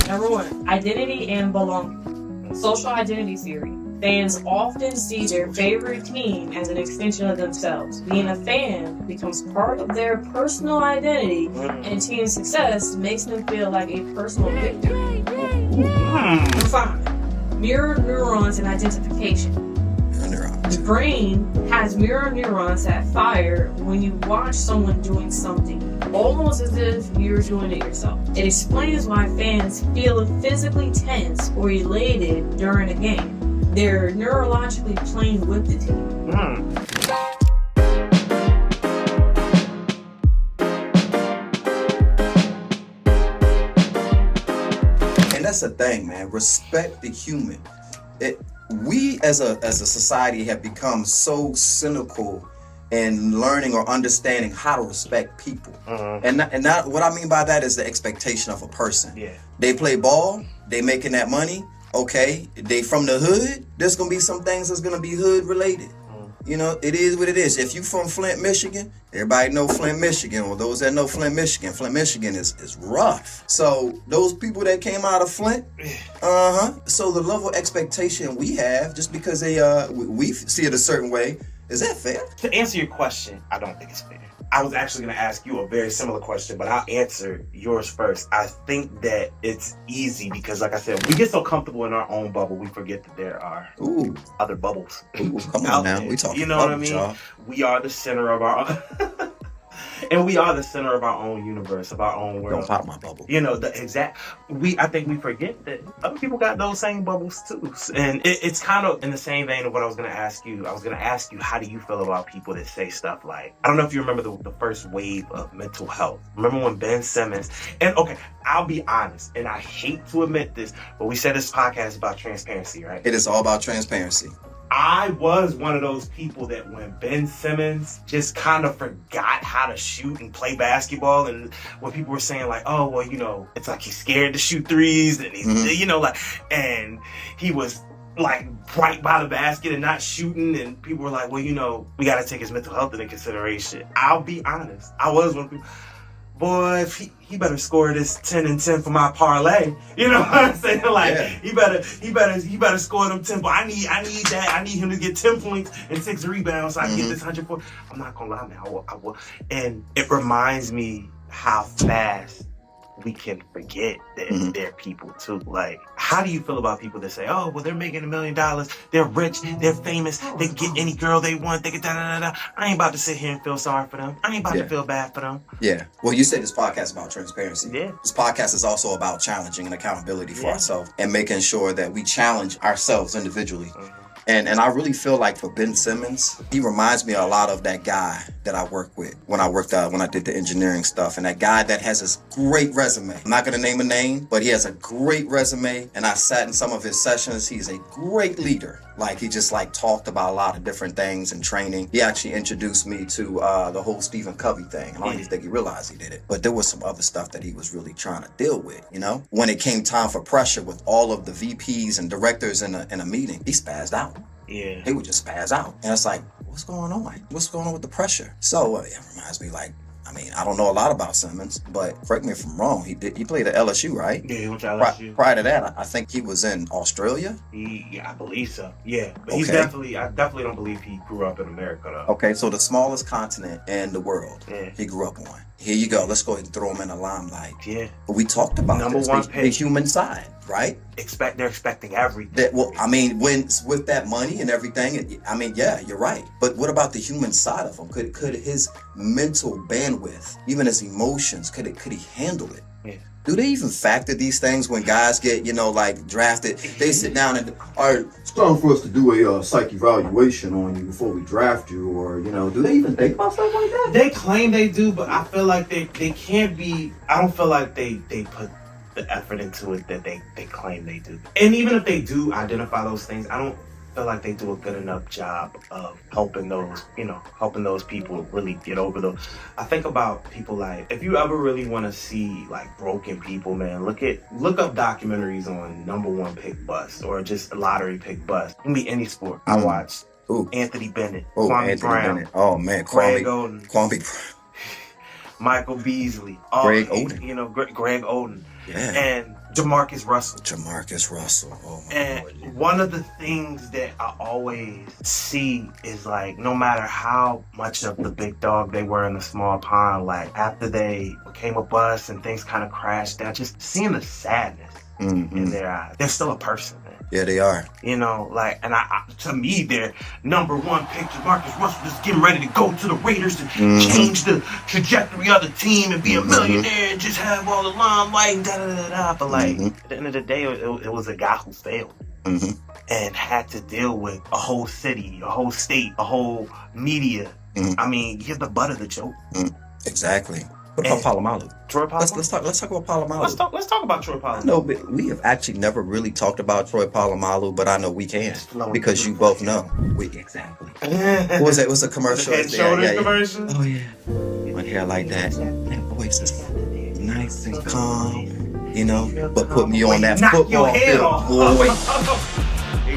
Number one, identity and belonging. Social identity theory. Fans often see their favorite team as an extension of themselves. Being a fan becomes part of their personal identity, and team success makes them feel like a personal victory. Number five, mirror neurons and identification. The brain has mirror neurons that fire when you watch someone doing something, almost as if you're doing it yourself. It explains why fans feel physically tense or elated during a game. They're neurologically playing with the team. And that's the thing, man. Respect the human. We as a society have become so cynical in learning or understanding how to respect people. And not, what I mean by that is the expectation of a person. Yeah. They play ball, they making that money, okay, they from the hood, there's gonna be some things that's gonna be hood related. You know, it is what it is. If you from Flint, Michigan, everybody know Flint, Michigan, or those that know Flint, Michigan is rough. So those people that came out of Flint, so the level of expectation we have, just because they we see it a certain way, is that fair? To answer your question, I don't think it's fair. I was actually going to ask you a very similar question, but I'll answer yours first. I think that it's easy because, like I said, we get so comfortable in our own bubble, we forget that there are other bubbles. Come on now, we talking. You know bubbles, what I mean? Y'all. We are the center of our and we are the center of our own universe, of our own world. Don't pop my bubble. You know, I think we forget that other people got those same bubbles too. And it's kind of in the same vein of what I was going to ask you. I was going to ask you, how do you feel about people that say stuff like, I don't know if you remember the first wave of mental health. Remember when Ben Simmons, and okay, I'll be honest, and I hate to admit this, but we said this podcast is about transparency, right? It is all about transparency. I was one of those people that when Ben Simmons just kind of forgot how to shoot and play basketball, and when people were saying like, oh, well, you know, it's like he's scared to shoot threes, and he's, you know, like, and he was like right by the basket and not shooting, and people were like, well, you know, we got to take his mental health into consideration. I'll be honest, I was one of the people, boy, if he better score this 10 and 10 for my parlay. You know what I'm saying? Like, he better score them 10. But I need that. I need him to get 10 points and 6 rebounds so I can get this 104. I'm not gonna lie, man. I will. And it reminds me how fast we can forget that they're people too. Like, how do you feel about people that say, oh, well, they're making $1 million, they're rich, they're famous, they can get any girl they want, they can da-da-da-da. I ain't about to sit here and feel sorry for them. I ain't about to feel bad for them. Yeah. Well, you said this podcast is about transparency. Yeah. This podcast is also about challenging and accountability for ourselves and making sure that we challenge ourselves individually. And I really feel like for Ben Simmons, he reminds me a lot of that guy that I work with when I did the engineering stuff. And that guy that has this great resume. I'm not going to name a name, but he has a great resume. And I sat in some of his sessions. He's a great leader. Like, he just like talked about a lot of different things and training. He actually introduced me to the whole Stephen Covey thing. I don't even think he realized he did it. But there was some other stuff that he was really trying to deal with, you know? When it came time for pressure with all of the VPs and directors in a meeting, he spazzed out. Yeah. He would just spaz out. And it's like, what's going on? What's going on with the pressure? So it reminds me, like, I mean, I don't know a lot about Simmons, but correct me if I'm wrong. He played at LSU, right? Yeah, he went to LSU. Prior to that, I think he was in Australia. I believe so. Yeah, but I definitely don't believe he grew up in America, though. Okay, so the smallest continent in the world, he grew up on. Here you go. Let's go ahead and throw him in the limelight. Yeah. But we talked about number this, one the pick. human side, right? They're expecting everything. Well, I mean, with that money and everything, I mean, yeah, you're right. But what about the human side of him? Could his mental bandwidth, even his emotions, could he handle it? Yeah. Do they even factor these things when guys get, like, drafted? They sit down and, all right, it's time for us to do a psych evaluation on you before we draft you, or, do they even think about stuff like that? They claim they do, but I feel like they can't be, I don't feel like they put the effort into it that they claim they do. And even if they do identify those things, I don't feel like they do a good enough job of helping those people really get over those. I think about people like, if you ever really want to see like broken people, man, look up documentaries on number one pick bust or just lottery pick bust. It can be any sport. I watched Anthony Bennett, Kwame Brown, Bennett. Oh man, Greg Oden, Kwame, Michael Beasley, Greg Oden. Greg Oden. Yeah. And Jamarcus Russell. Jamarcus Russell. Oh my And Lord. one of the things that I always see is like, no matter how much of the big dog they were in the small pond, like after they became a bust and things kind of crashed down, just seeing the sadness in their eyes. They're still a person, man. Yeah, they are. You know, like, and to me, their number one pick, Jamarcus Russell, is getting ready to go to the Raiders and change the trajectory of the team and be a millionaire and just have all the limelight and da-da-da-da. But, like, at the end of the day, it was a guy who failed and had to deal with a whole city, a whole state, a whole media. I mean, you're the butt of the joke. Exactly. What about Polamalu? Troy Polamalu? Let's talk about Polamalu. Let's talk about Troy Polamalu. No, but we have actually never really talked about Troy Polamalu, but I know we can because you both know. Exactly. What was that? It was a commercial. Head Shoulders commercial? Oh yeah. My hair like that. That voice is nice and calm, you know. But put me on that football field, boy.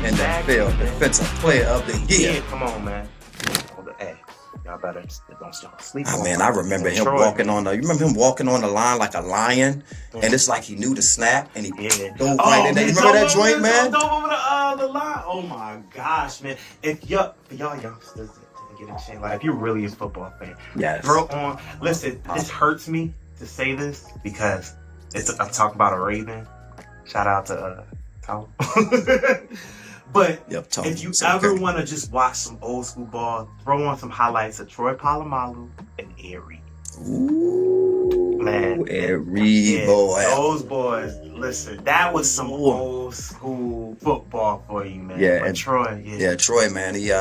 And that field, defensive player of the year. Yeah, come on, man. Hey. Y'all better don't sleep. Oh man, I remember him walking on the. You remember him walking on the line like a lion, and it's like he knew the snap, and he dove right in there. You remember that joint, man? Dove over the line. Oh my gosh, man! For y'all youngsters to get a chance, like if you're really a football fan, throw on. Listen, this hurts me to say this because I'm talking about a Raven. Shout out to Tom. But if you ever want to just watch some old school ball, throw on some highlights of Troy Polamalu and Erie. Ooh, man, Erie boy. Those boys, listen, that was some old school football for you, man. Yeah, but and Troy, Troy, man, he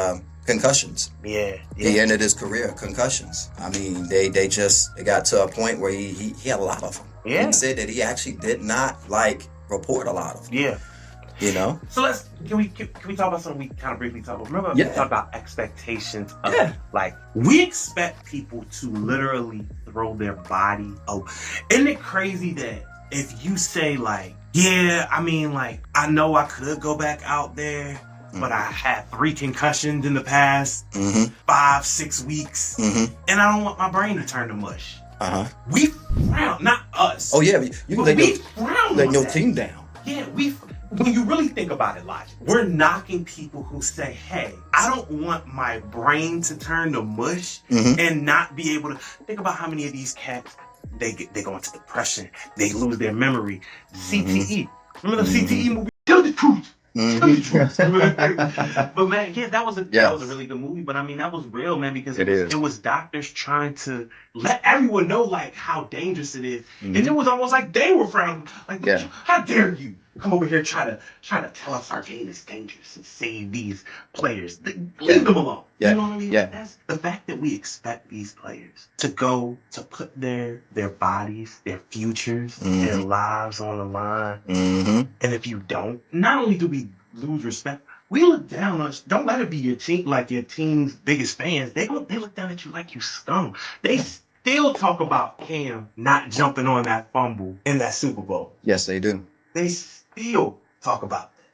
concussions. Yeah. He ended his career concussions. I mean, they got to a point where he had a lot of them. Yeah. He said that he actually did not report a lot of them. Yeah. You know? So can we talk about something we kind of briefly talked about? Remember we talked about expectations of like we expect people to literally throw their body over. Isn't it crazy that if you say like, yeah, I mean like I know I could go back out there, but I had 3 concussions in the past 5-6 weeks, and I don't want my brain to turn to mush. We frown, not us. Oh yeah, you let your team down. Yeah, when you really think about it, Logic, we're knocking people who say, hey, I don't want my brain to turn to mush and not be able to think about how many of these cats they go into depression, they lose their memory. CTE. Remember the CTE movie? Tell the truth. But man, that was a really good movie. But I mean, that was real, man, because it was doctors trying to let everyone know like how dangerous it is, and it was almost like they were frowning, like, how dare you come over here try to tell us our game is dangerous and save these players? Leave them alone. You know what I mean? That's the fact that we expect these players to go to put their bodies, their futures, their lives on the line. And if you don't, not only do we lose respect, we look down on us. Don't let it be your team, like your team's biggest fans. They look down at you like you scum. They still talk about Cam not jumping on that fumble in that Super Bowl. Yes, they do. They still talk about that.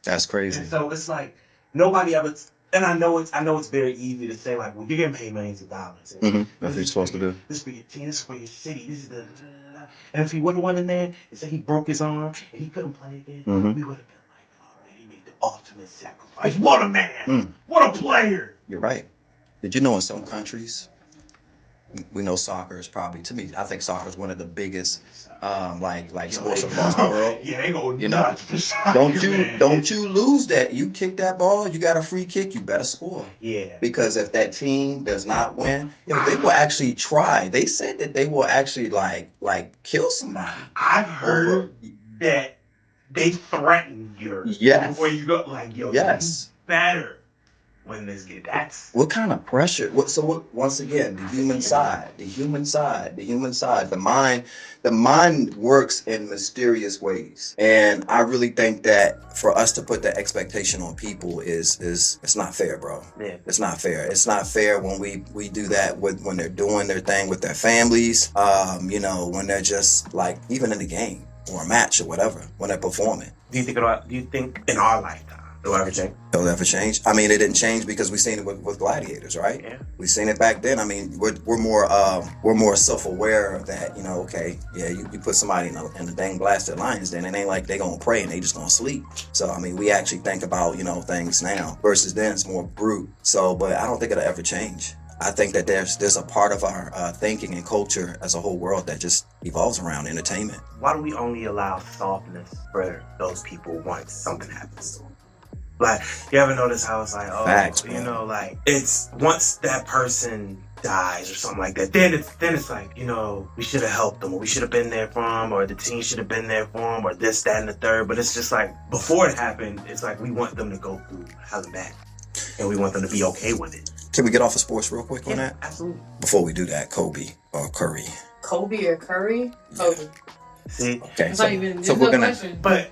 That's crazy. And so it's like nobody ever. And I know it's very easy to say like, well, you're getting paid millions of dollars. That's what you're supposed to do. This is for your team. This is for your city. This is the. And if he would have went in there and said he broke his arm and he couldn't play again, we would have been like, oh man, he made the ultimate sacrifice. What a man! What a player! You're right. Did you know in some countries, we know soccer is probably, to me, I think soccer is one of the biggest like sports across the world. Yeah, they go nuts for soccer. Don't you lose that. You kick that ball, you got a free kick, you better score. Yeah. Because if that team does not win, they will actually try. They said that they will actually like kill somebody. I've heard that they threaten you before you go like, yo, you better win this game. That's what kind of pressure. Once again, the human side, the mind works in mysterious ways, and I really think that for us to put that expectation on people is it's not fair, bro. Yeah. It's not fair. It's not fair when we do that when they're doing their thing with their families. When they're just like even in the game or a match or whatever, when they're performing. Do you think in our lifetime, It'll ever change. It'll never change. I mean, it didn't change because we've seen it with gladiators, right? Yeah. We've seen it back then. I mean, we're more self-aware that, you know, okay, yeah, you put somebody in a dang blasted lion's den, it ain't like they gonna pray and they just gonna sleep. So I mean, we actually think about, you know, things now versus then it's more brute. So, but I don't think it'll ever change. I think that there's a part of our thinking and culture as a whole world that just evolves around entertainment. Why do we only allow softness for those people once something happens to them? Like, you ever notice how it's like, oh, Facts, you know, like, it's once that person dies or something like that, then it's like, you know, we should have helped them, or we should have been there for them, or the team should have been there for them, or this, that, and the third. But it's just like, before it happened, it's like we want them to go through hell and back, and we want them to be okay with it. Can we get off of sports real quick on that? Absolutely. Before we do that, Kobe or Curry? Kobe or Curry? Kobe. See? Okay, That's not even. so we're gonna. Question. But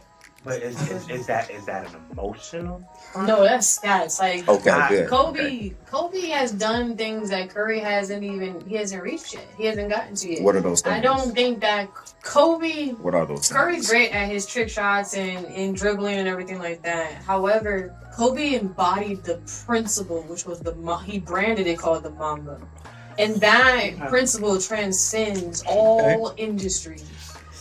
is that an emotional? No, that's stats. Like Okay, good. Kobe has done things that Curry hasn't reached yet. He hasn't gotten to yet. What are those things? I don't think that Kobe. What are those things? Curry's great at his trick shots and dribbling and everything like that. However, Kobe embodied the principle, which was he branded it called the Mamba, and that principle transcends all industries.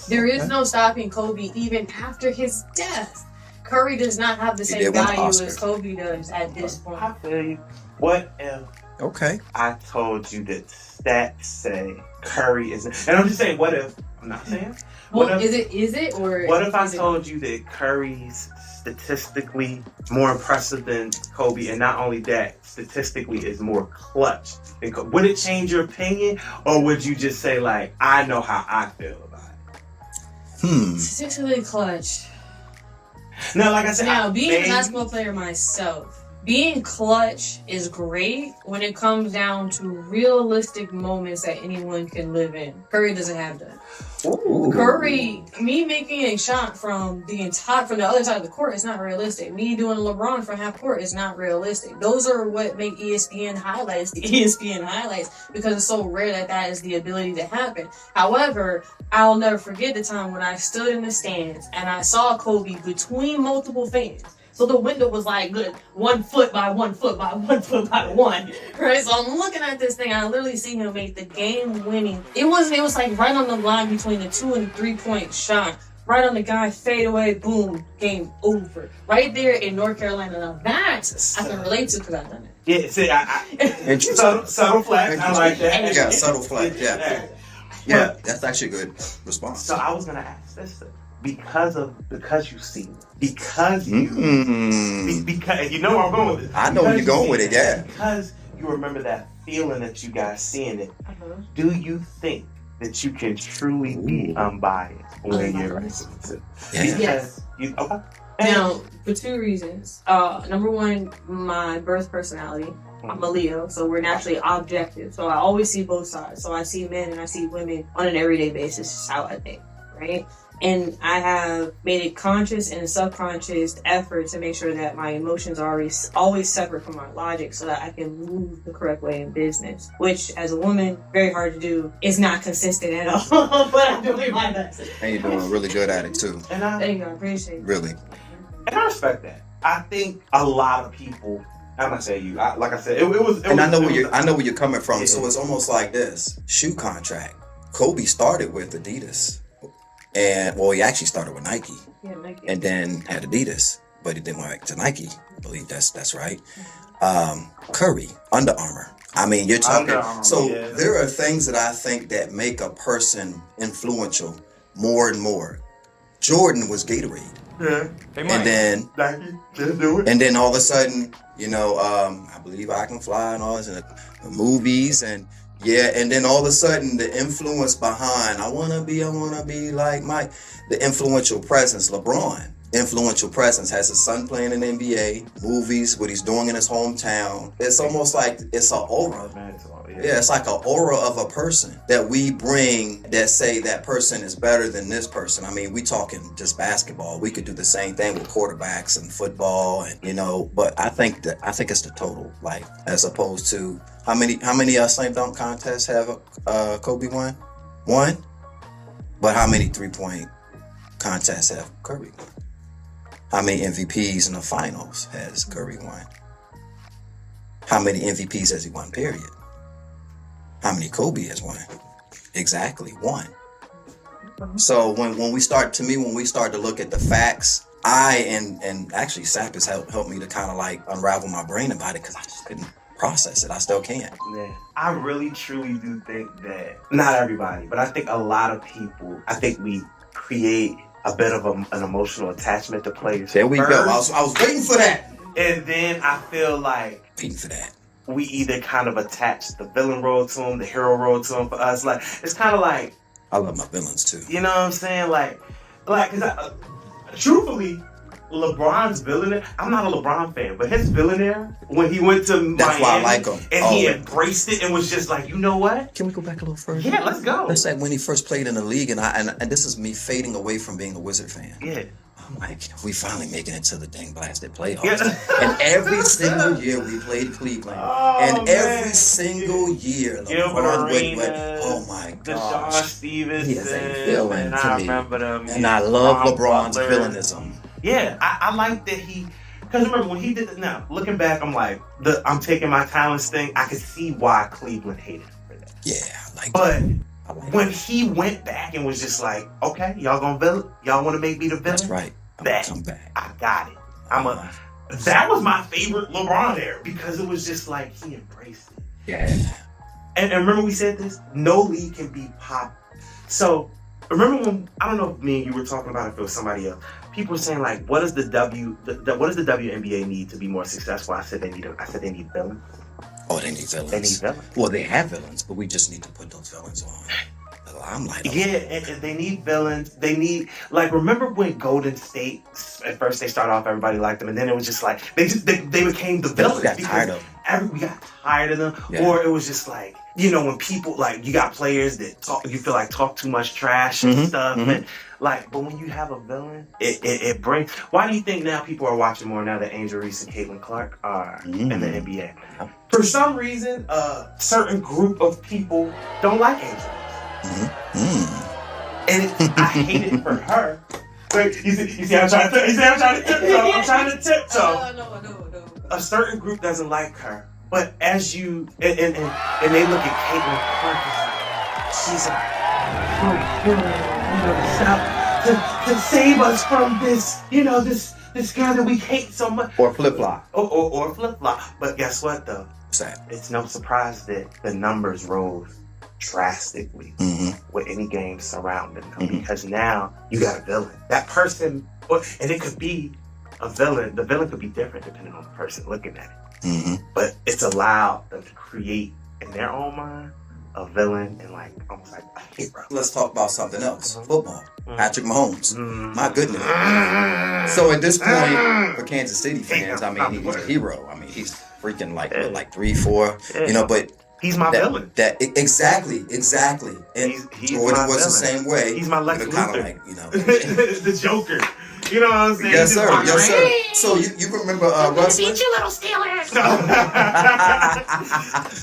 There is no stopping Kobe even after his death. Curry does not have the same value as Kobe does at this point. I feel you. What if I told you that stats say Curry isn't? And I'm just saying, what if? I'm not saying. Well, is it or? What if I told you that Curry's statistically more impressive than Kobe, and not only that, statistically is more clutch than Kobe? Would it change your opinion, or would you just say like, I know how I feel about it? Statistically clutch. No, like I said, now being a basketball player myself, being clutch is great when it comes down to realistic moments that anyone can live in. Curry doesn't have that. Ooh. Curry, me making a shot from the other side of the court is not realistic. Me doing LeBron from half court is not realistic. Those are what make ESPN highlights the ESPN highlights, because it's so rare that is the ability to happen. However, I'll never forget the time when I stood in the stands and I saw Kobe between multiple fans. So the window was like good 1 foot by 1 foot by 1 foot by 1, right? So I'm looking at this thing. I literally see him make the game-winning. It was like right on the line between the 2 and the 3-point shot. Right on the guy, fade away, boom, game over. Right there in North Carolina. Now that I can relate to because I've done it. Yeah, see, subtle flex. I like that. Yeah, subtle flex. Yeah, that's actually a good response. So I was gonna ask this. Because you see it. Because you know where I'm going with it. I know where you're going with it, yeah. Because you remember that feeling that you guys seeing it. Do you think that you can truly be unbiased when you're racing too? Yes. Okay. Now, for 2 reasons. Number one, my birth personality. I'm a Leo, so we're naturally objective. So I always see both sides. So I see men and I see women on an everyday basis. It's how I think, right? And I have made a conscious and a subconscious effort to make sure that my emotions are always separate from my logic so that I can move the correct way in business, which as a woman, very hard to do. It's not consistent at all, but I'm doing my best. And you're doing really good at it too. Thank you, I appreciate it. Really. And I respect that. I think a lot of people, I'm not saying you, like I said, it was. And I know where you're coming from. Yeah. So it's almost like this shoe contract. Kobe started with Adidas. And he actually started with Nike, and then had Adidas, but he didn't went to Nike. I believe that's right. Curry, Under Armour. I mean, you're talking. There are things that I think that make a person influential more and more. Jordan was Gatorade. Yeah, and then Nike, just do it. And then all of a sudden, I believe I Can Fly and all this, and the movies and. Yeah, and then all of a sudden the influence behind I wanna be like Mike, the influential presence, LeBron. Influential presence, has his son playing in the NBA, movies, what he's doing in his hometown. It's almost like it's an aura. Yeah, it's like an aura of a person that we bring that say that person is better than this person. I mean, we talking just basketball. We could do the same thing with quarterbacks and football, and but I think it's the total, like, as opposed to how many slam dunk contests have Kobe won? One. But how many 3-point contests have Curry won? How many MVPs in the finals has Curry won? How many MVPs has he won, period? How many Kobe has won? Exactly, one. So when we start to look at the facts, and actually Sap has helped me to kind of like unravel my brain about it, because I just couldn't process it. I still can't. Yeah, I really truly do think that, not everybody, but I think a lot of people, I think we create a bit of an emotional attachment to players. There we go. I was waiting for that. And then I feel like Waiting for that. we either kind of attach the villain role to him, the hero role to him. For us, like, it's kind of like, I love my villains too. you know what I'm saying? Like, cause truthfully, LeBron's billionaire, I'm not a LeBron fan, but his billionaire, when he went to That's Miami, why I like him. and he embraced it and was just like, you know what? Can we go back a little further? Yeah, let's go. That's like when he first played in the league, and this is me fading away from being a Wizard fan. Yeah. I'm like, we finally making it to the dang blasted playoffs. Yeah. And every single year we played Cleveland. Oh, and every man. single year, Gilbert LeBron Arenas, went, oh my Deshaun gosh. Stevenson, He is a villain and to I me. remember them. And I love LeBron's Butler. villainism. Yeah, I like that because remember when he did it. Now looking back, I'm like, I'm taking my talents thing. I could see why Cleveland hated him for that. Yeah, I like But that. I like when that. he went back and was just like, okay, y'all want to make me the villain? That's right. I'm That gonna come back. I got it. That was my favorite LeBron era because it was just like he embraced it. Yeah. And remember we said this, no league can be pop. So remember when, I don't know if me and you were talking about it, if it was somebody else. People were saying like, what does the WNBA need to be more successful? I said they need villains. Oh, they need villains. They need villains. Well, they have villains, but we just need to put those villains on the limelight. Yeah, and they need villains. They need, like, remember when Golden State, at first they started off, everybody liked them, and then it was just like, they became the villains. We got tired of them. We got tired of them. Yeah. Or it was just like, you know, when people, like, you got players that you feel like talk too much trash and stuff. And like, but when you have a villain, it brings, why do you think now people are watching more now that Angel Reese and Caitlin Clark are in the NBA? For some reason, a certain group of people don't like Angel Reese. And I hate it for her. But you see I'm trying to tiptoe. I'm trying to tiptoe. No. A certain group doesn't like her. But as you and they look at Caitlin Clark, she's to save us from this, you know, this girl that we hate so much. Or flip-flop. Or flip-flop. But guess what though? What's that? It's no surprise that the numbers rose drastically with any game surrounding them because now you got a villain. That person, and it could be a villain. The villain could be different depending on the person looking at it. But it's allowed them to create in their own mind a villain and like almost like a hero. Let's talk about something else. Football. Patrick Mahomes. My goodness. So at this point, for Kansas City fans, I mean, he's a hero. I mean, he's freaking like 3-4, you know, but he's my villain. Exactly. And He's Jordan my was the villain. same way. He's my Lex kind Luthor. of like, you know. The Joker. You know what I'm saying? Yes, sir. So you remember wrestling? Beat you, little Steelers.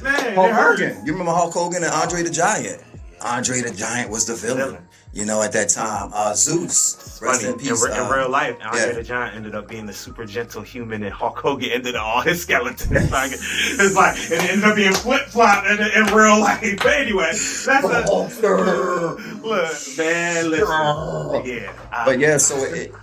Man, Hulk Hogan. You remember Hulk Hogan and Andre the Giant? Andre the Giant was the villain. Villain. You know, at that time, Zeus. Rest Funny. in peace. In real life, Andre the Giant ended up being the super gentle human, and Hulk Hogan ended up all his skeletons. It's like it ended up being flip flop in real life. But anyway, that's look, man. Listen, But yeah,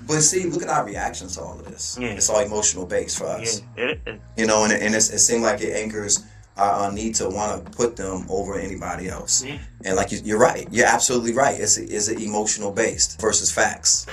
but see, look at our reactions to all of this. Yeah. It's all emotional based for us. Yeah. You know, and it seemed like it anchors our need to want to put them over anybody else. Yeah. And like you're right, you're absolutely right. It's emotional based versus facts.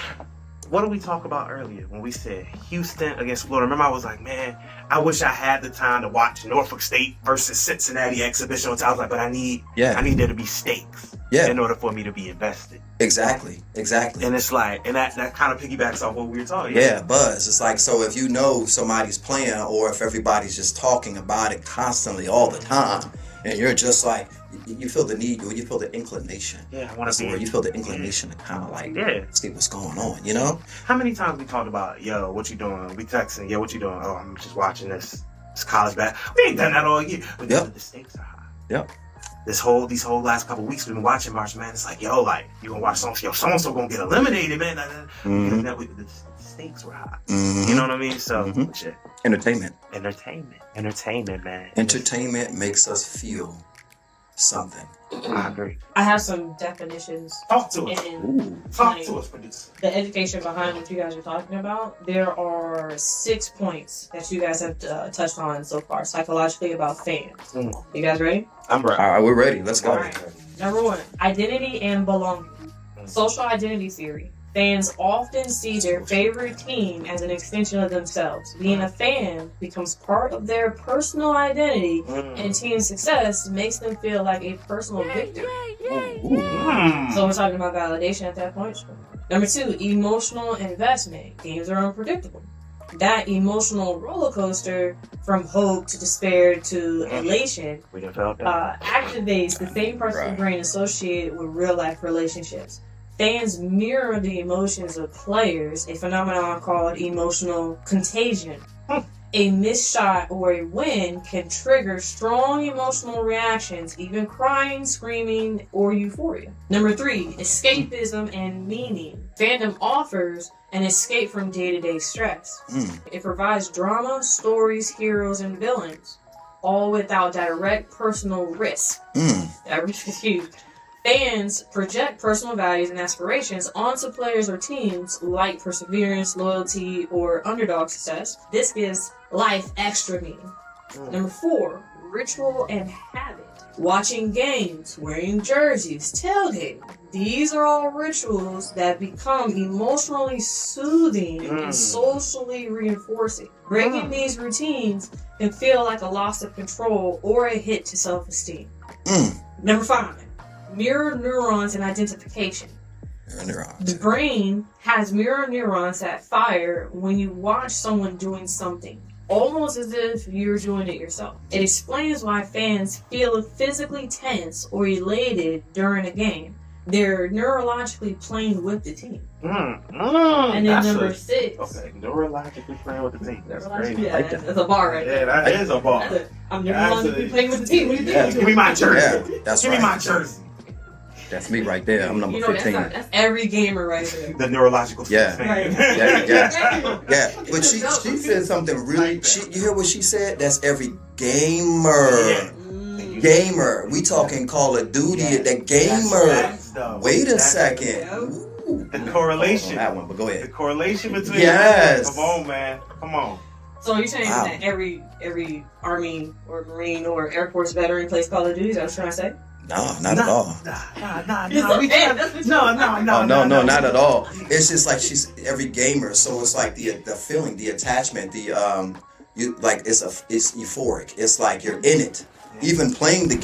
What did we talk about earlier when we said Houston against Florida? Remember, I was like, man, I wish I had the time to watch Norfolk State versus Cincinnati exhibition. So I was like, but I need there to be stakes in order for me to be invested. Exactly. And it's like, and that kind of piggybacks off what we were talking. Yeah, buzz. It's like, so if you know somebody's playing, or if everybody's just talking about it constantly all the time, and you're just like, you feel the need, or you feel the inclination. Yeah, I want to be. You feel the inclination to kind of like see what's going on, you know? How many times we talked about, yo, what you doing? We texting, yo, what you doing? Oh, I'm just watching this college basketball. We ain't done that all year. But the stakes are high. Yep. These whole last couple of weeks we've been watching March Madness. Like, yo, like, you gonna watch so-and-so gonna get eliminated, man. The stakes were high. Mhm. You know what I mean? So, Mhm. shit. Entertainment. Entertainment, man. Entertainment makes us feel something. I agree. I have some definitions Talk to us. in Talk to us, producer. the education behind what you guys are talking about. There are 6 points that you guys have touched on so far psychologically about fans. You guys ready? I'm ready. All right, we're ready. Let's go. All right. Number 1, identity and belonging. Social identity theory. Fans often see their favorite team as an extension of themselves. Being a fan becomes part of their personal identity, and team success makes them feel like a personal victory. So we're talking about validation at that point. Number 2, emotional investment. Games are unpredictable. That emotional roller coaster from hope to despair to elation activates the same parts of the brain associated with real life relationships. Fans mirror the emotions of players, a phenomenon called emotional contagion. A missed shot or a win can trigger strong emotional reactions, even crying, screaming, or euphoria. Number 3, escapism and meaning. Fandom offers an escape from day-to-day stress. It provides drama, stories, heroes, and villains, all without direct personal risk. That risk is huge. Fans project personal values and aspirations onto players or teams like perseverance, loyalty, or underdog success. This gives life extra meaning. Number 4, ritual and habit. Watching games, wearing jerseys, tailgating. These are all rituals that become emotionally soothing and socially reinforcing. Breaking these routines can feel like a loss of control or a hit to self-esteem. Number 5, mirror neurons and identification. The brain has mirror neurons that fire when you watch someone doing something, almost as if you're doing it yourself. It explains why fans feel physically tense or elated during a game. They're neurologically playing with the team. And then number 6. Okay, neurologically playing with the team. That's crazy. Yeah, that's a bar right there. Yeah, that is a bar. I'm neurologically playing with the team. What do you think? Give me my jersey. Yeah, that's Give right. me my jersey. That's me right there. I'm number 15. That's every gamer right there. The neurological Yeah. fan. Yeah. But she said something really. You hear what she said? That's every gamer. Gamer. We talking Call of Duty. The gamer. Wait a second. Ooh. The correlation. On that one, but go ahead. The correlation between. Yes. Come on, man. Come on. So you're saying that every Army or Marine or Air Force veteran plays Call of Duty? Is that what you're trying to say? No, not at all. No, No, not at all. It's just like she's every gamer, so it's like the feeling, the attachment, it's euphoric. It's like you're in it. Even playing the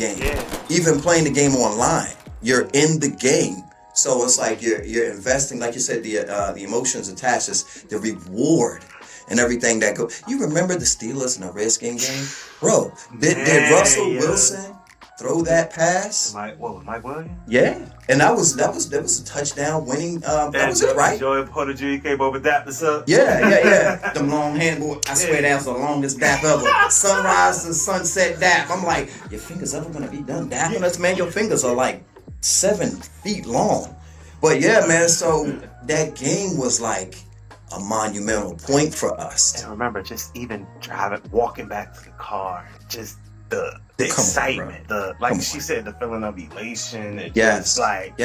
game online, you're in the game. So it's like you're investing, like you said, the emotions attached, is the reward and everything that go. You remember the Steelers and the Redskins game, bro? Did Russell Wilson throw that pass? Mike Williams? Yeah, and that was a touchdown winning. That was it, right? Joey Porter Jr. came over, dapped us up. Yeah. Them long handboard. I swear that was the longest dap ever. Sunrise to sunset dap. I'm like, your fingers ever gonna be done dapping us, man? Your fingers are like 7 feet long. But yeah, man. So that game was like a monumental point for us. And remember, just even walking back to the car, just the excitement, she said, the feeling of elation, and just like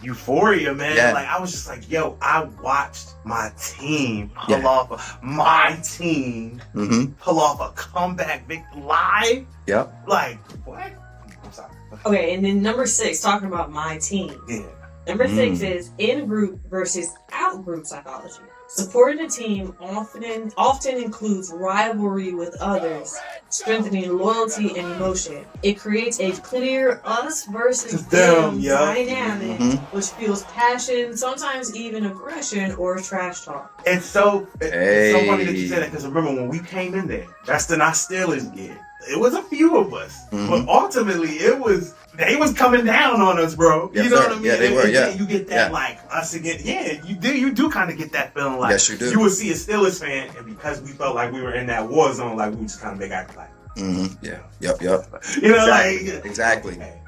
euphoria, man. Yeah. Like I was just like, yo, I watched my team pull off a comeback victory live. Yep. Like what? I'm sorry. Okay, and then number 6, talking about my team. Yeah. Number 6 is in-group versus out-group psychology. Supporting a team often includes rivalry with others, strengthening loyalty and emotion. It creates a clear us versus them dynamic, which fuels passion, sometimes even aggression or trash talk. It's so funny that you said that, because remember when we came in there, that's the not Steelers game. It was a few of us, but ultimately they was coming down on us, bro. Yes, you know sir. what I mean? Yeah, they were. Yeah, you get that like us again. Yeah, you do kind of get that feeling like. Yes, you do. You would see a Steelers fan, and because we felt like we were in that war zone, like we were just kind of big acting like. Yeah. Yep. You know, exactly. Hey,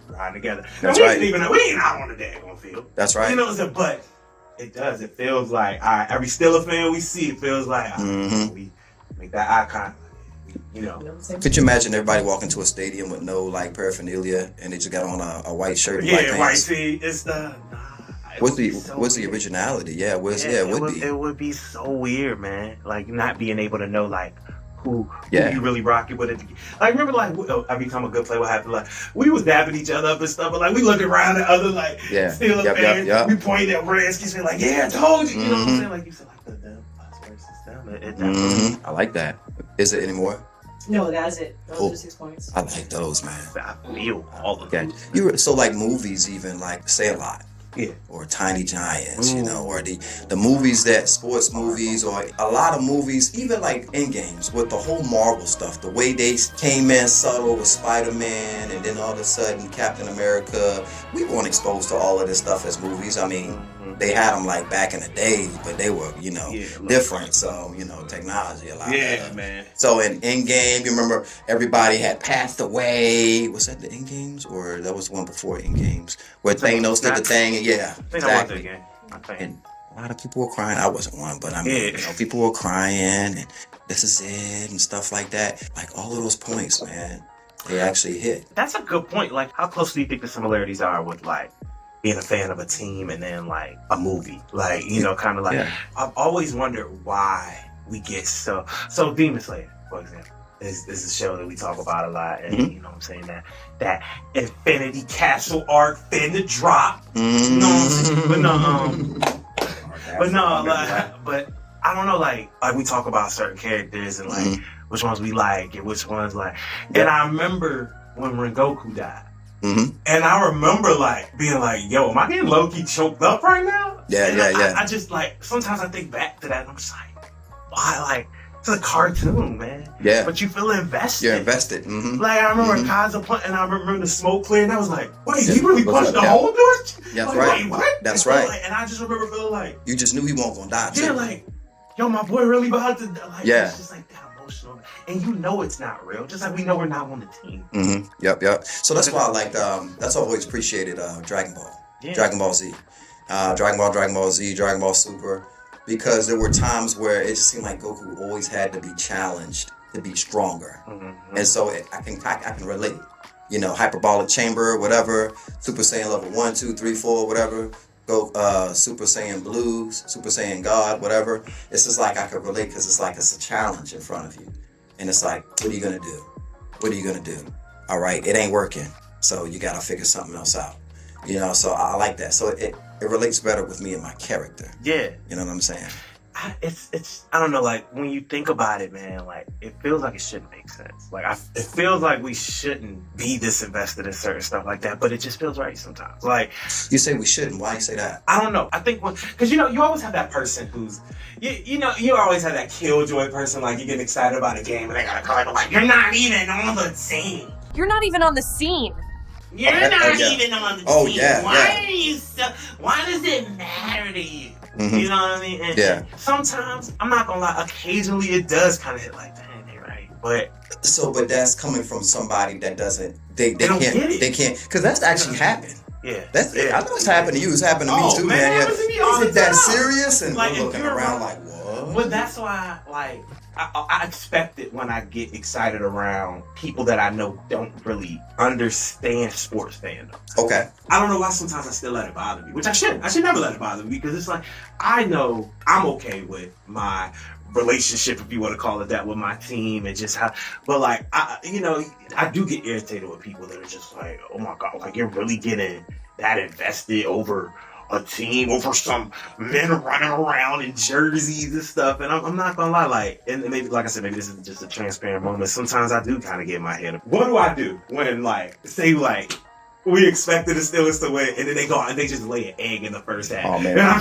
riding together. That's we right. ain't out on the daggone field. That's right. You know what I'm saying? But It does. It feels like, all right, every Steelers fan we see, it feels like, we make that icon. You know. Could you imagine everybody walking to a stadium with no like paraphernalia and they just got on a white shirt and white pants? White tee. It's the. What's the originality? Yeah, it would be. It would be so weird, man. Like not being able to know like who you really rocking with it. Like remember like every time a good play would happen, like we was dabbing each other up and stuff, but like we looking around at other like Steelers fans. We pointed at Redskins and like, yeah, I told you. You know what I'm saying? Like you said, like them us versus them. I like that. Is it anymore? No, that's it. Those are 6 points. I like those, man. I feel all of them. So like movies, even like Say a Lot. Yeah. Or Tiny Giants, you know, or the movies that sports movies, or a lot of movies, even like Endgames with the whole Marvel stuff, the way they came in subtle with Spider-Man, and then all of a sudden Captain America. We weren't exposed to all of this stuff as movies. I mean, they had them like back in the day, but they were, you know, different. So, you know, technology a lot. Yeah, man. So in Endgame, you remember everybody had passed away. Was that the Endgames, or that was one before Endgames, where Thanos did the thing? And exactly. And a lot of people were crying. I wasn't one, but I mean, you know, people were crying, and this is it, and stuff like that. Like all of those points, man, they actually hit. That's a good point. Like, how close do you think the similarities are with like being a fan of a team and then like a movie? Like, you know, kind of like I've always wondered why we get so Demon Slayer, for example. This is a show that we talk about a lot, and you know what I'm saying, that Infinity Castle arc finna drop. You know what I'm saying? But I don't know, like we talk about certain characters and like which ones we like and which ones like. And I remember when Rengoku died. And I remember like being like, yo, am I getting low-key choked up right now? I just like, sometimes I think back to that and I'm just like, why? Like, it's a cartoon, man. Yeah. But you feel invested. You're invested. Like, I remember Kaza punch, and I remember the smoke clearing. I was like, wait, he really punched the hole through it? That's like, right. Wait, what? That's right. Like, and I just remember feeling like, you just knew he wasn't gonna die. Yeah, like, yo, my boy really about to die. Like, yeah. It's just like that emotional. And you know it's not real. Just like we know we're not on the team. Yep. So that's why I like, that's why I always appreciated Dragon Ball. Yeah. Dragon Ball Z. Dragon Ball Z, Dragon Ball Super. Because there were times where it just seemed like Goku always had to be challenged to be stronger. And so I can relate. You know, hyperbolic chamber, whatever, Super Saiyan level 1, 2, 3, 4, whatever, go Super Saiyan Blues, Super Saiyan God, whatever. It's just like I could relate because it's like it's a challenge in front of you. And it's like, what are you gonna do? What are you gonna do? All right, it ain't working. So you gotta figure something else out. You know, so I like that. So it relates better with me and my character. Yeah. You know what I'm saying? It's I don't know, like when you think about it, man, like it feels like it shouldn't make sense. Like it feels like we shouldn't be this invested in certain stuff like that, but it just feels right sometimes. Like you say we shouldn't. Why you say that? I don't know. I think because you know you always have that person who's you know you always have that killjoy person, like you get excited about a game and they gotta call it like you're not even on the team. You're not even on the scene. You're not even on the team. Yeah, why are you so? Why does it matter to you? You know what I mean? And sometimes, I'm not gonna lie, occasionally it does kind of hit like, dang, they right. But that's coming from somebody that doesn't, they don't can't, get it. They can't, because that's actually happened. Yeah. I know it's happened to you. It's happened to me too, man. Is it that serious? And like, we're looking around like, what? But that's why, like, I expect it when I get excited around people that I know don't really understand sports fandom. Okay. I don't know why sometimes I still let it bother me, which I shouldn't. I should never let it bother me because it's like, I know I'm okay with my relationship, if you want to call it that, with my team and just how, but like, I do get irritated with people that are just like, oh my God, like you're really getting that invested over a team, over some men running around in jerseys and stuff. And I'm not gonna lie, like, and maybe, like I said, maybe this is just a transparent moment. Sometimes I do kind of get in my head. What do I do when, like, say, like, we expected the Steelers to win, and then they go out and they just lay an egg in the first half. Oh, man. And I'm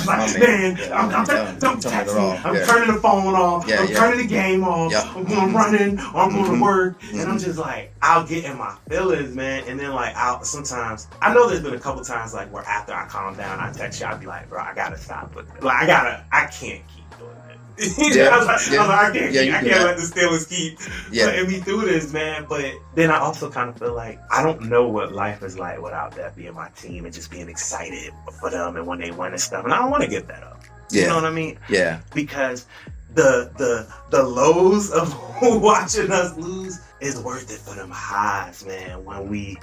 just like, don't text me. I'm turning the phone off. I'm turning the game off. I'm going running. I'm going to work. And I'm just like, I'll get in my feelings, man. And then, like, sometimes, I know there's been a couple times, like, where after I calm down, I text you, I'll be like, bro, I got to stop with it. Like, I can't keep doing it. Yeah, I was like, yeah. I can't, Yeah, you I do can't that. let the Steelers keep Yeah. putting me through this, man. But then I also kind of feel like I don't know what life is like without that being my team and just being excited for them and when they win and stuff. And I don't want to give that up. Yeah. You know what I mean? Yeah. Because the lows of watching us lose is worth it for them highs, man. When we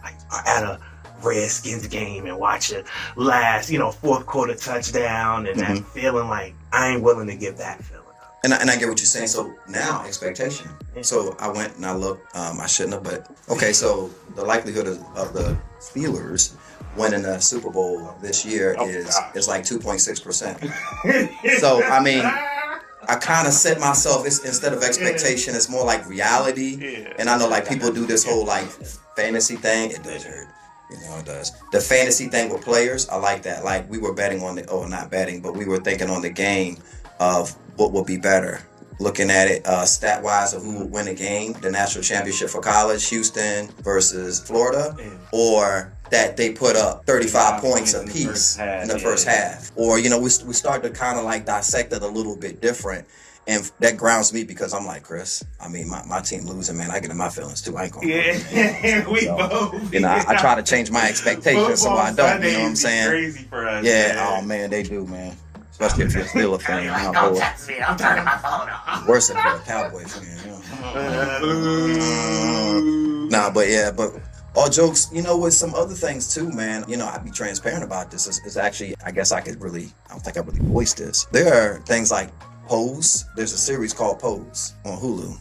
like are at a Redskins game and watch a last, fourth quarter touchdown and that feeling like I ain't willing to give that feeling up. And I get what you're saying. So now expectation. So I went and I looked. I shouldn't have, but okay. So the likelihood of the Steelers winning the Super Bowl this year is like 2.6%. So I mean, I kind of set myself. It's instead of expectation, it's more like reality. And I know like people do this whole like fantasy thing. It does hurt. It does. The fantasy thing with players, I like that. Like we were betting on not betting, but we were thinking on the game of what would be better. Looking at it stat-wise of who would win a game, the national championship for college, Houston versus Florida, or that they put up 35 points apiece in the first half. Or, we start to kind of like dissect it a little bit different. And that grounds me because I'm like, Chris, I mean, my team losing, man, I get in my feelings too. I ain't going to we both. I try to change my expectations so I don't, you know what I'm saying? Crazy for us. Yeah, man. Oh man, they do, man. Especially if you're still a fan. Like, don't text me, I'm turning my phone off. Worse than if you're a Cowboy fan. Nah, but all jokes, with some other things too, man. I'd be transparent about this. It's actually, I guess I don't think I really voiced this. There are things like Pose. There's a series called Pose on Hulu.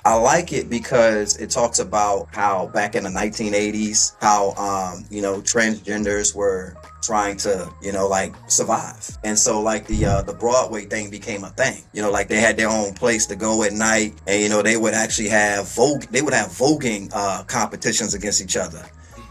I like it because it talks about how back in the 1980s, how, transgenders were trying to, survive. And so like the Broadway thing became a thing. Like they had their own place to go at night and, they would actually have voguing competitions against each other.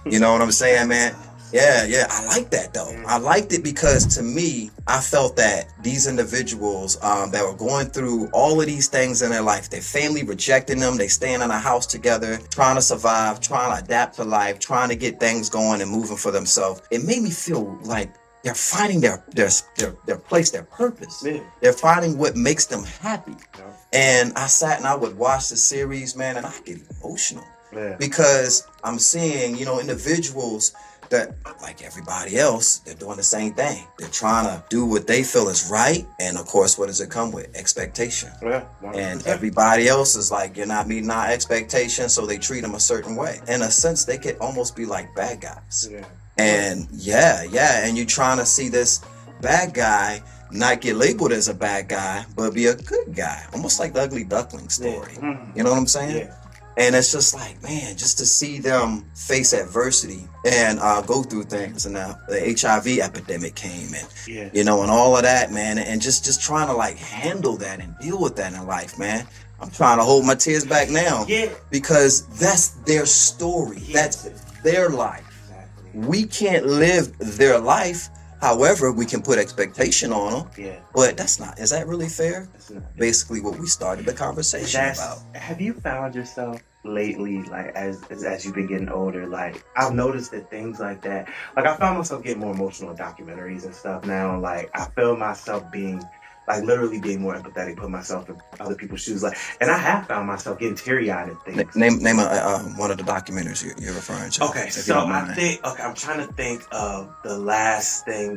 You know what I'm saying, man? Yeah, I like that though. I liked it because to me, I felt that these individuals that were going through all of these things in their life, their family rejecting them, they staying in a house together, trying to survive, trying to adapt to life, trying to get things going and moving for themselves. It made me feel like they're finding their place, their purpose. Yeah. They're finding what makes them happy. Yeah. And I sat and I would watch the series, man, and I get emotional. Yeah. Because I'm seeing, individuals that, like everybody else, they're doing the same thing. They're trying to do what they feel is right. And of course, what does it come with? Expectation. Yeah, and everybody else is like, you're not meeting our expectations, so they treat them a certain way. In a sense, they could almost be like bad guys. Yeah. And and you're trying to see this bad guy not get labeled as a bad guy, but be a good guy. Almost like the Ugly Duckling story. Yeah. You know what I'm saying? Yeah. And it's just like, man, just to see them face adversity and go through things. And now the HIV epidemic came and, and all of that, man. And just trying to like handle that and deal with that in life, man. I'm trying to hold my tears back now because that's their story. That's their life. Exactly. We can't live their life. However, we can put expectation on them. Yeah. But is that really fair? That's not. Basically what we started the conversation about. Have you found yourself lately, like as you've been getting older, like I've noticed that things like that, like I found myself getting more emotional in documentaries and stuff now. Like I feel myself being like literally being more empathetic, put myself in other people's shoes. Like, and I have found myself getting teary-eyed at things. Name one of the documentaries you're referring to. Okay, so I'm trying to think of the last thing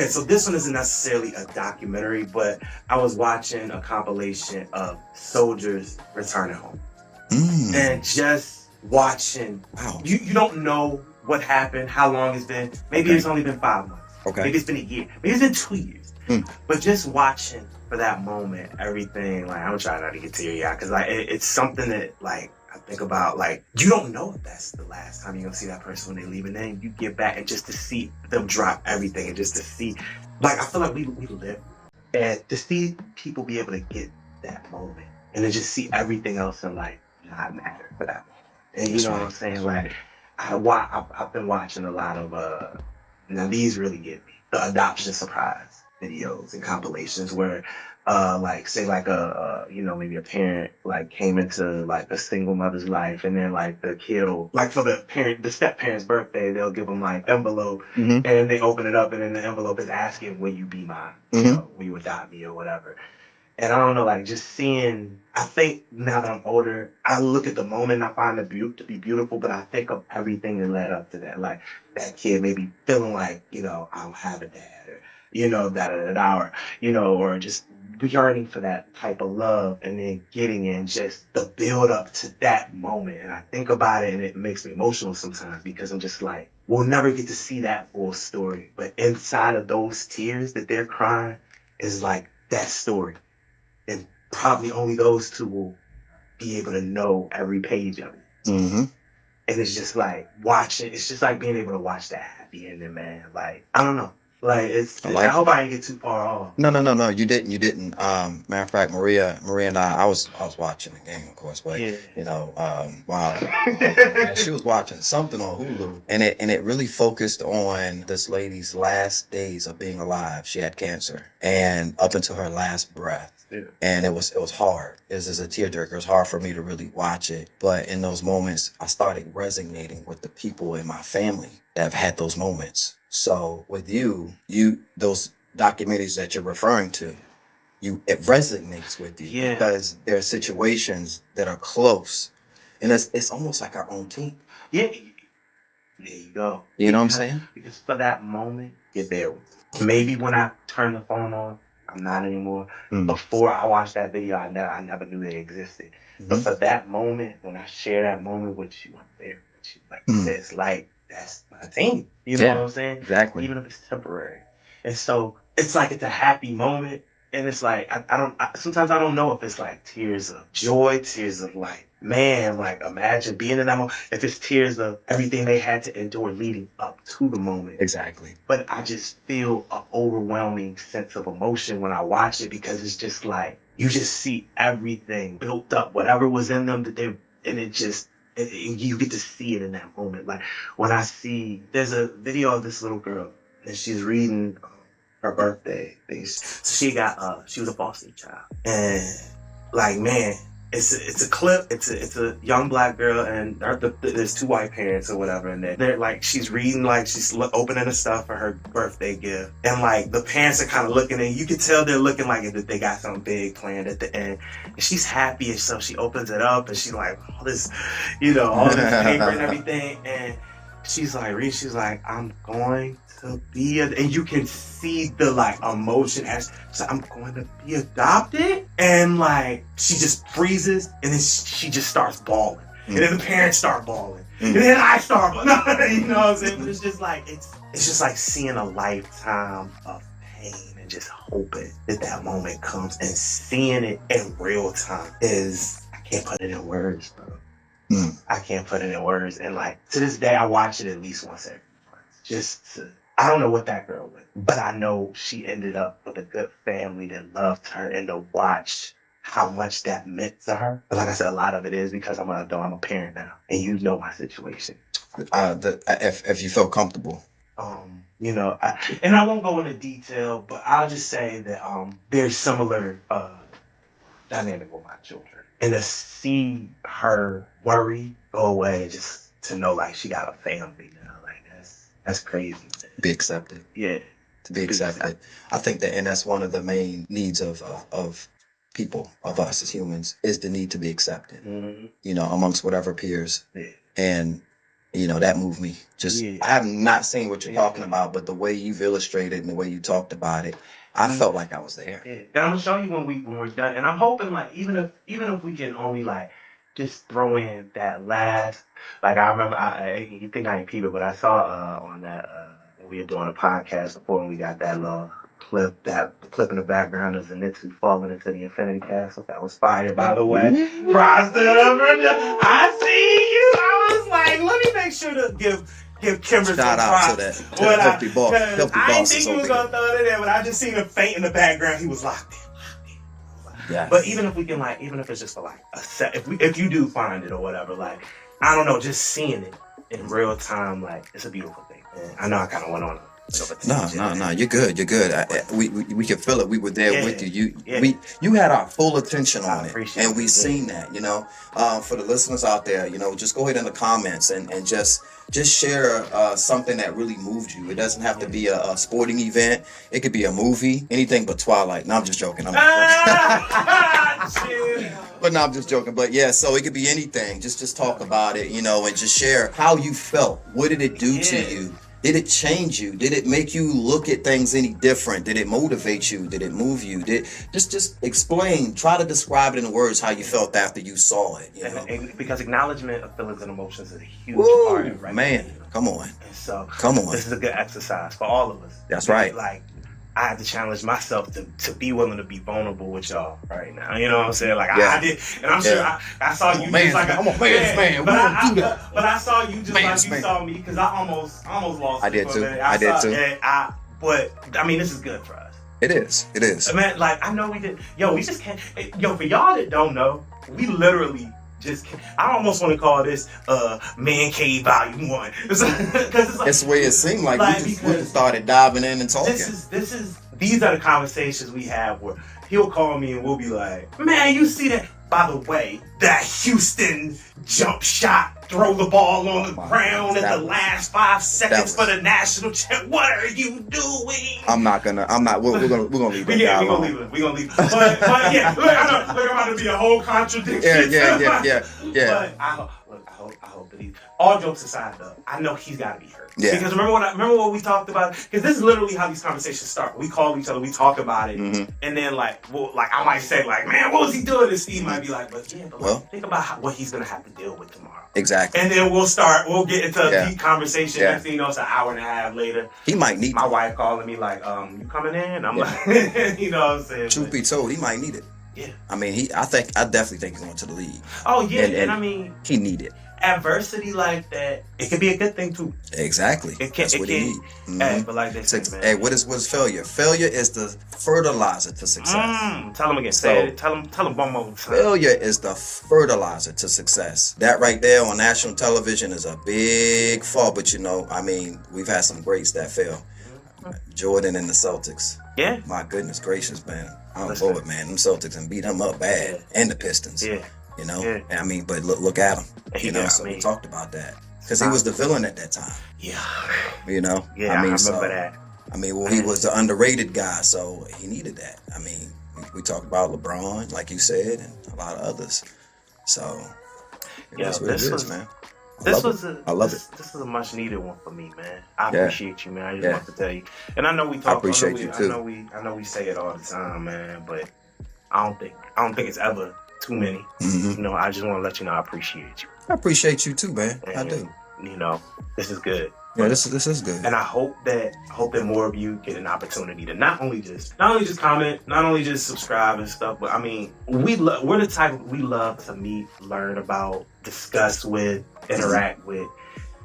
so this one isn't necessarily a documentary, but I was watching a compilation of soldiers returning home. And just watching, you don't know what happened, how long it's been. Maybe it's only been 5 months. Okay. Maybe it's been a year. Maybe it's been 2 years. But just watching for that moment, everything, like I'm trying not to get teary-eyed because like it's something that like I think about, like you don't know if that's the last time you're gonna see that person when they leave, and then you get back and just to see them drop everything and just to see, like I feel like we live and to see people be able to get that moment and then just see everything else in life not matter for that moment. And you know what I'm saying? Like I've been watching a lot of now these really get me. The Adoption Surprise. videos and compilations where like say like maybe a parent like came into like a single mother's life, and then like the kid will, like for the step parent's birthday, they'll give them like envelope, and they open it up, and then the envelope is asking, will you be mine, will you adopt me or whatever. And I don't know, like just seeing, I think now that I'm older, I look at the moment, I find it to be beautiful, but I think of everything that led up to that. Like that kid maybe feeling like, I don't have a dad, or, or just yearning for that type of love, and then getting in just the build up to that moment. And I think about it and it makes me emotional sometimes, because I'm just like, we'll never get to see that full story. But inside of those tears that they're crying is like that story. And probably only those two will be able to know every page of it. Mm-hmm. And it's just like watching, it's just like being able to watch that happy ending, man. Like, I don't know. Like, I hope I didn't get too far off. No, you didn't. Matter of fact, Maria and I was watching the game, of course, but wow, she was watching something on Hulu, and it really focused on this lady's last days of being alive. She had cancer, and up until her last breath. Yeah. And it was hard. It was a tearjerker. It was hard for me to really watch it. But in those moments, I started resonating with the people in my family that have had those moments. So with you those documentaries that you're referring to, it resonates with you, because there are situations that are close, and it's almost like our own team. Yeah, there you go. You know what I'm saying? Because for that moment, you're there. Maybe when I turn the phone on, I'm not anymore. Before I watched that video, I never knew they existed. But for that moment, when I share that moment with you, I'm there with you. Like it's like that's my team. You know what I'm saying? Exactly. Even if it's temporary. And so it's like it's a happy moment. And it's like sometimes I don't know if it's like tears of joy, tears of like, man, like imagine being in that moment. If it's tears of everything they had to endure leading up to the moment. Exactly. But I just feel an overwhelming sense of emotion when I watch it, because it's just like you just see everything built up, whatever was in them you get to see it in that moment. Like when there's a video of this little girl and she's reading her birthday things. She was a foster child, and like, man, it's a clip. It's a young black girl, and there's two white parents or whatever, and they're like, she's reading, like she's opening the stuff for her birthday gift, and like the parents are kind of looking, and you can tell they're looking like if they got something big planned at the end, and she's happy, and so she opens it up, and she's like all this paper and everything, and she's like, I'm going to be and you can see the like emotion as I'm going to be adopted, and like she just freezes, and then she just starts bawling, and then the parents start bawling, and then I start bawling. You know what I'm saying? But it's just like it's just like seeing a lifetime of pain and just hoping that moment comes, and seeing it in real time I can't put it in words, bro. I can't put it in words. And like to this day, I watch it at least once every month. I don't know what that girl went, but I know she ended up with a good family that loved her, and to watch how much that meant to her. But like I said, a lot of it is because I'm an adult, I'm a parent now, and you know my situation. If you feel comfortable. And I won't go into detail, but I'll just say that there's similar dynamic with my children. And to see her worry go away, just to know like she got a family now, like that's crazy. Be accepted. Yeah. To be accepted. I think that, and that's one of the main needs of people, of us as humans, is the need to be accepted. Amongst whatever peers. Yeah. And that moved me. I have not seen what you're talking about, but the way you've illustrated and the way you talked about it, I felt like I was there. Yeah. And I'm gonna show you when we're done. And I'm hoping like even if we can only like just throw in that last, like I remember you think I ain't peep it, but I saw on that when we were doing a podcast before, when we got that little clip, the clip in the background of Zenitsu falling into the Infinity Castle. That was fire, by the way. I see you. I was like, let me make sure to give Kimber shout out to that filthy boss. I didn't think he was gonna throw it in there, but I just seen him faint in the background. He was locked in. Yeah. But even if we can even if it's just for like a set, if you do find it or whatever, like I don't know, just seeing it in real time, like it's a beautiful thing. And I know I kind of went on No. You're good. You're good. We can feel it. We were there with you. You had our full attention on it, and we seen that. You know, for the listeners out there, you know, just go ahead in the comments and just share something that really moved you. It doesn't have to be a sporting event. It could be a movie, anything but Twilight. No, I'm just joking. But no, I'm just joking. But yeah, so it could be anything. Just talk about it, you know, and just share how you felt. What did it do to you? Did it change you? Did it make you look at things any different? Did it motivate you? Did it move you? Just explain, try to describe it in words how you felt after you saw it. You know? And because acknowledgement of feelings and emotions is a huge part of it, right? Man, come on. And so come on. This is a good exercise for all of us. That's right. Like, I had to challenge myself to be willing to be vulnerable with y'all right now. You know what I'm saying? Like I did, and I'm sure I saw you just like I'm a man's man. But I saw you just like you saw me because I almost lost. I did too. I did too. But I mean, this is good for us. It is. It is. Man, like I know we did. Yo, we just can't. Yo, for y'all that don't know, we literally. I almost want to call this Man Cave Volume 1. It's the way it seemed like we just started diving in and talking. These are the conversations we have where he'll call me and we'll be like, man, you see that? By the way, that Houston jump shot, throw the ball on the ground at the last 5 seconds for the national champ. What are you doing? We're gonna leave that guy alone. We're gonna leave. But yeah, look, I'm about to be a whole contradiction. Yeah. But I hope that all jokes aside though, I know he's gotta be hurt. Yeah. Because remember what we talked about? Because this is literally how these conversations start. We call each other, we talk about it, and then like I might say like, man, what was he doing? And Steve might be like, but think about what he's gonna have to deal with tomorrow. Exactly. And then we'll get into a deep conversation. Next thing you know, it's an hour and a half later. He might need my wife calling me like, you coming in? I'm like, you know what I'm saying? Truth be told, he might need it. Yeah. I mean, I definitely think he's going to the league. Oh yeah, and I mean, he need it. Adversity like that, it can be a good thing too. Exactly. That's what he need. Hey, but like they say, man. Hey, what is failure? Failure is the fertilizer to success. Tell them again. Say it. Tell them one more time. Failure is the fertilizer to success. That right there on national television is a big fall. But you know, I mean, we've had some greats that fail. Jordan and the Celtics. Yeah. My goodness gracious, man. I'm forward, man. Them Celtics and beat them up bad, and the Pistons. Yeah. You know, I mean, but look at him. You know, so we talked about that because he was the villain at that time. Yeah. You know. Yeah, I remember that. I mean, well, he was the underrated guy, so he needed that. I mean, we talked about LeBron, like you said, and a lot of others. So that's what it is, man. I love it. This is a much needed one for me, man. I appreciate you, man. I just want to tell you, and I know we talk. I appreciate you too. I know we say it all the time, man, but I don't think it's ever too many. You know, I just want to let you know I appreciate you. I appreciate you too, man. I do. You know, this is good. Yeah, this is good. And I hope that more of you get an opportunity to not only just comment, not only just subscribe and stuff, but I mean, we're the type we love to meet, learn about, discuss with, interact with.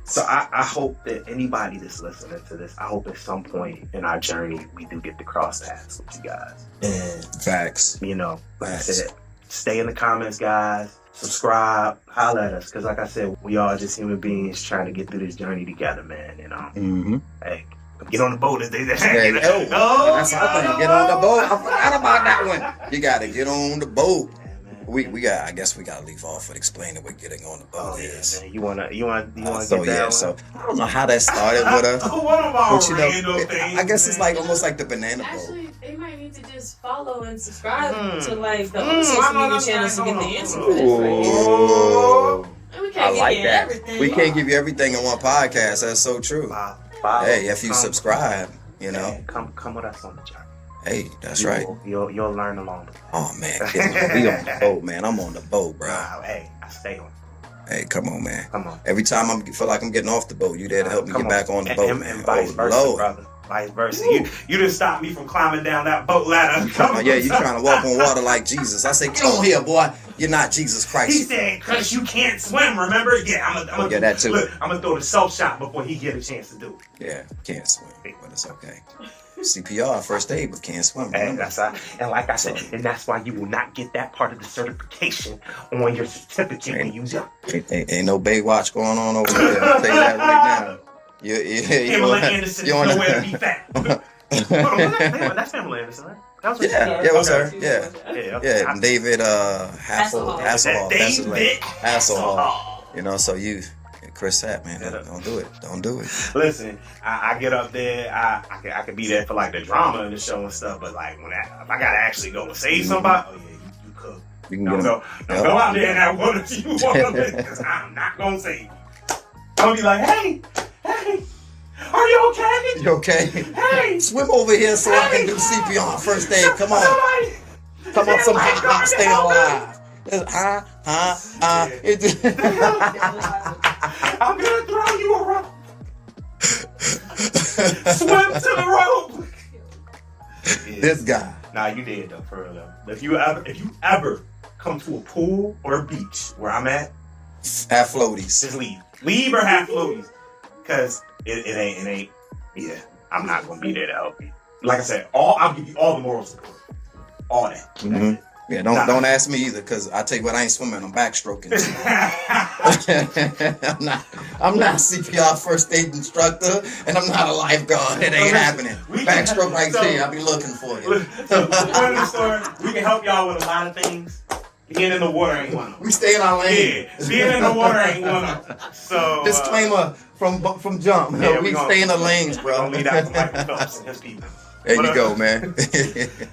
So I hope that anybody that's listening to this, I hope at some point in our journey we do get to cross paths with you guys. And facts. You know, like I said, stay in the comments, guys. Subscribe, holler at us, because like I said, we all just human beings trying to get through this journey together, man. And hey, get on the boat as they say. That's my thing. Get on the boat. I forgot about that one. You gotta get on the boat. I guess we gotta leave off with explaining what getting on the boat is. Man. You wanna get so that one? So I don't know how that started with us. One of our random things, I guess it's like almost like the banana boat. Actually, they might need to just follow and subscribe to like the other social media channels to get the answer to this. We can't give you everything. We can't give you everything in one podcast. That's so true. Hey, if you subscribe, you know, hey, come with us on the journey. Hey, that's right. You'll learn along the way. Oh man, we on the boat, man. I'm on the boat, bro. Hey, I stay on. Hey, come on, man. Come on. Every time I feel like I'm getting off the boat, you there to help me get back on the boat, and vice versa, brother. Vice versa. You didn't stop me from climbing down that boat ladder. Yeah, you trying to walk on water like Jesus. I say, get on here, boy. You're not Jesus Christ. He said, "Cause you can't swim." Remember? Yeah, I'm gonna that too. Look, I'm gonna throw the self shot before he get a chance to do it. Yeah, can't swim, but it's okay. CPR, first aid, but can't swim. And like I said, and that's why you will not get that part of the certification on your certificate when you do. Ain't no Baywatch going on over there. I'll tell you that right now. Pamela Anderson is nowhere to be found. That's Pamela Anderson, right? That was it was her. Yeah. Okay. And David Hasselhoff. That's his name. Hasselhoff. You know, so Chris Sapp, man, don't do it. Don't do it. Listen, I get up there. I could be there for like the drama in the show and stuff, but like if I gotta actually go and save somebody, oh yeah, you cook. You can don't go out there and have one or two because I'm not gonna save you. I'm gonna be like, hey, are you okay? You okay? Hey, swim over here so I can do CPR first aid. Come on. Come on, some hot stay alive. I'm gonna throw you a rope. Swim to the rope. This guy. Nah, you did though, for real though. If you ever come to a pool or a beach where I'm at, have floaties. Just leave or have floaties, cause it ain't. Yeah, I'm not gonna be there to help you. Like I said, I'll give you all the moral support, all that. Mm-hmm. Yeah, don't ask me either, cause I tell you what, I ain't swimming. I'm backstroking. I'm not CPR first aid instructor, and I'm not a lifeguard. It ain't happening. Backstroke right there. I'll be looking for you. So, point of the story, we can help y'all with a lot of things. Being in the water ain't one of them. We stay in our lane. Yeah, being in the water ain't one of them. So disclaimer from jump. Yeah, we stay in the lanes, bro. We're gonna leave that to Michael Phelps and his people. There you go, man.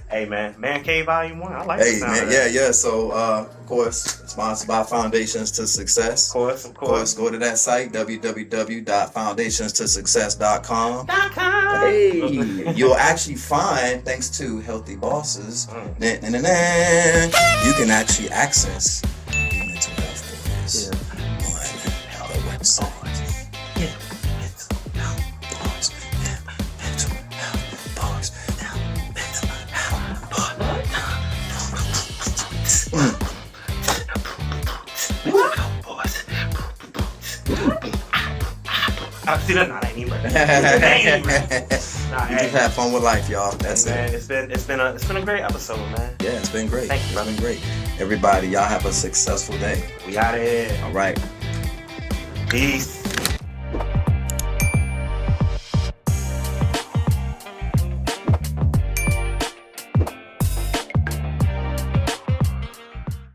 Hey, man. Man Cave Volume 1. I like that. Hey, man. Yeah. So, of course, sponsored by Foundations to Success. Of course. Go to that site, www.foundationstosuccess.com. Hey, you'll actually find, thanks to Healthy Bosses, you can actually access your mental health goals on the website. See that? Nah, that ain't even right. Just have fun with life, y'all. That's it. Man, it's been a great episode, man. Yeah, it's been great. Thank you, brother. It's been great. Everybody, y'all have a successful day. We out of here. All right. Peace.